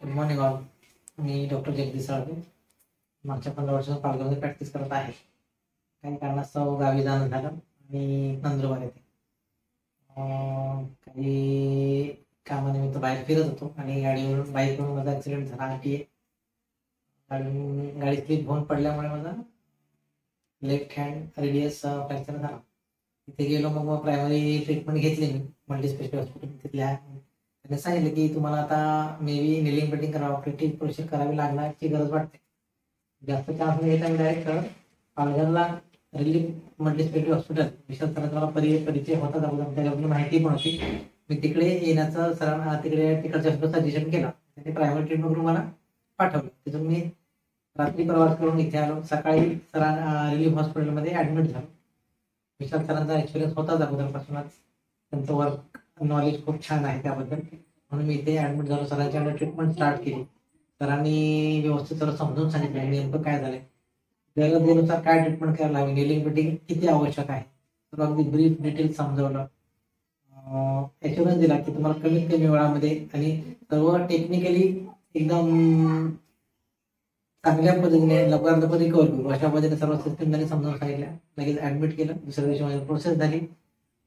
Good morning all. मी doctor Jagdish Salve. मागच्या 15 वर्षांपासून पालघरमध्ये प्रॅक्टिस करत आहे. काही कारणास्तव गावी जाणं झालं आणि नंदुरबार येथे काही कामानिमित्त बाहेर फिरत होतो आणि गाडीवरून बाईकवरून माझा ॲक्सिडेंट झाला. आणि गाडी स्लिप होऊन पडल्यामुळे माझा लेफ्ट हँड रेडियस फ्रॅक्चर झाला. तिथे गेलो, मग प्रायमरी ट्रीटमेंट घेतली मी मल्टीस्पेशालिटी हॉस्पिटल तिथल्या. त्यांनी सांगितलं की तुम्हाला आता मे बी नेलिंग कटिंग करावं, ऑपरेटिव्ह प्रोसेस करावी लागण्याची गरज वाटते. जास्त चान्स नाही घेता मी डायरेक्ट पालघरला रिलीफ मल्टीस्पेशालिटी हॉस्पिटल विशाल सरांचा मला परिचय होता, त्याच्याबद्दल माहिती पण होती. मी तिकडे येण्याचं सरांना तिकडच्या सजेशन केलं. त्यांनी प्रायमरी ट्रीटमेंट करून मला पाठवलं. तिथून मी रात्री प्रवास करून इथे आलो. सकाळी रिलीफ हॉस्पिटलमध्ये ॲडमिट झालो. विशाल सरांचा एक्सपिरियन्स होताच अगोदरपासूनच, त्यांचं वर्क नॉलेज खूप छान आहे त्याबद्दल, म्हणून मी इथे ॲडमिट झालो. सरांची अंडर ट्रीटमेंट स्टार्ट केली. सरांनी व्यवस्थित सर्व समजून सांगितलं नेमकं काय झालंय, गरजेनुसार काय ट्रीटमेंट करायला हवी, नेलिंग कटिंग किती आवश्यक आहे, तर अगदी ब्रीफ डिटेल समजवलं. ॲश्युरन्स दिला की तुम्हाला कमीत कमी वेळामध्ये आणि सर्व टेक्निकली एकदम चांगल्या पद्धतीने लवकरात रिकवर करू अशा पद्धतीने सर्व सिस्टम त्यांनी समजावून सांगितल्या. लगेच ॲडमिट केलं. दुसऱ्या दिवशी माझी प्रोसेस झाली.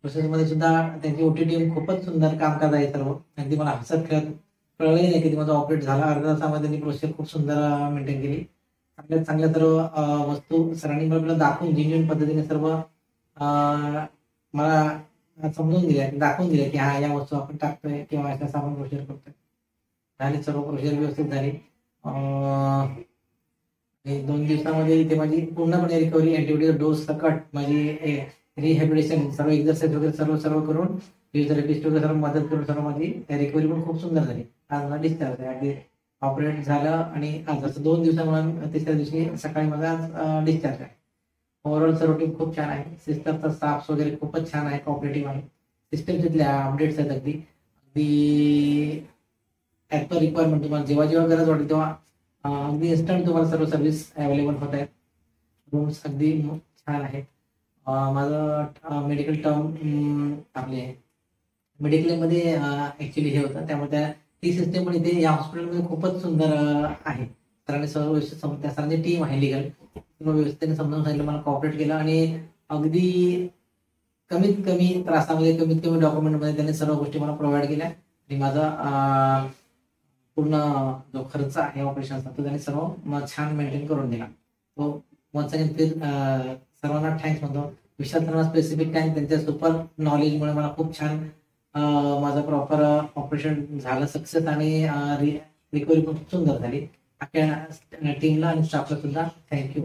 प्रोसेसमध्ये सुद्धा त्यांची ओटी टीम खूपच सुंदर काम करत आहे सर्व. अगदी मला हसत खेळत कळलंही नाही की माझा ऑपरेट झाला. अर्ध्या तासामध्ये त्यांनी प्रोसेस खूप सुंदर मेंटेन केली. चांगल्या चांगल्या सर्व वस्तू सरांनी मला दाखवून जेन्युइन पद्धतीने सर्व मला समजून दिल्या, दाखवून दिल्या की हा या वस्तू आपण टाकतोय किंवा अशा आपण प्रोसेस करतोय. झाली सर्व प्रोसेस व्यवस्थित झाली. 2 दिवसामध्ये इथे माझी पूर्णपणे रिकव्हरी, अँटीबायोटिक डोस सकट माझी रिहॅबिलिटेशन सर्व एक्सरसाइज वगैरे सर्व करून फिजिओथेरपिस्ट वगैरे सर्व मदत करून सर्व माझी रिकव्हरी पण खूप सुंदर झाली. आज मला डिस्चार्ज आहे. अगदी ऑपरेट झालं आणि आज जसं 2 दिवसामुळे तिसऱ्या दिवशी सकाळी माझा आज डिस्चार्ज आहे. ओव्हरऑल सर्व टीम खूप छान आहे. सिस्टमचा स्टाफ वगैरे खूपच छान आहे, कॉपरेटिव्ह आहे. सिस्टम तिथल्या अपडेट्स आहेत अगदी ॲज पर रिक्वायरमेंट. तुम्हाला जेव्हा जेव्हा गरज वाटेल तेव्हा अगदी इन्स्टंट तुम्हाला सर्व सर्व्हिस अवेलेबल होत आहेत. रूम्स अगदी छान आहेत. माझं मेडिकल टर्म आपले मेडिक्लेममध्ये ॲक्च्युली हे होतं, त्यामुळे ती सिस्टम पण इथे या हॉस्पिटलमध्ये खूपच सुंदर आहे. सरांनी सर्व व्यवस्थित त्या सरांची टीम आहे लीगल, व्यवस्थितने समजावून सांगितलं, मला कॉपरेट केलं आणि अगदी कमीत कमी त्रासामध्ये कमीत कमी डॉक्युमेंटमध्ये त्यांनी सर्व गोष्टी मला प्रोव्हाइड केल्या. आणि माझा पूर्ण जो खर्च आहे ऑपरेशनचा तो त्यांनी सर्व छान मेंटेन करून दिला. तो वन्स अगेन सर्वांना थँक्स म्हणतो. विशाल सरांना स्पेसिफिक थँक्स. त्यांच्या सुपर नॉलेजमुळे मला खूप छान माझं प्रॉपर ऑपरेशन झालं सक्सेस आणि रिकव्हरी पण खूप सुंदर झाली. अख्ख्या टीमला आणि स्टाफला सुद्धा थँक्यू.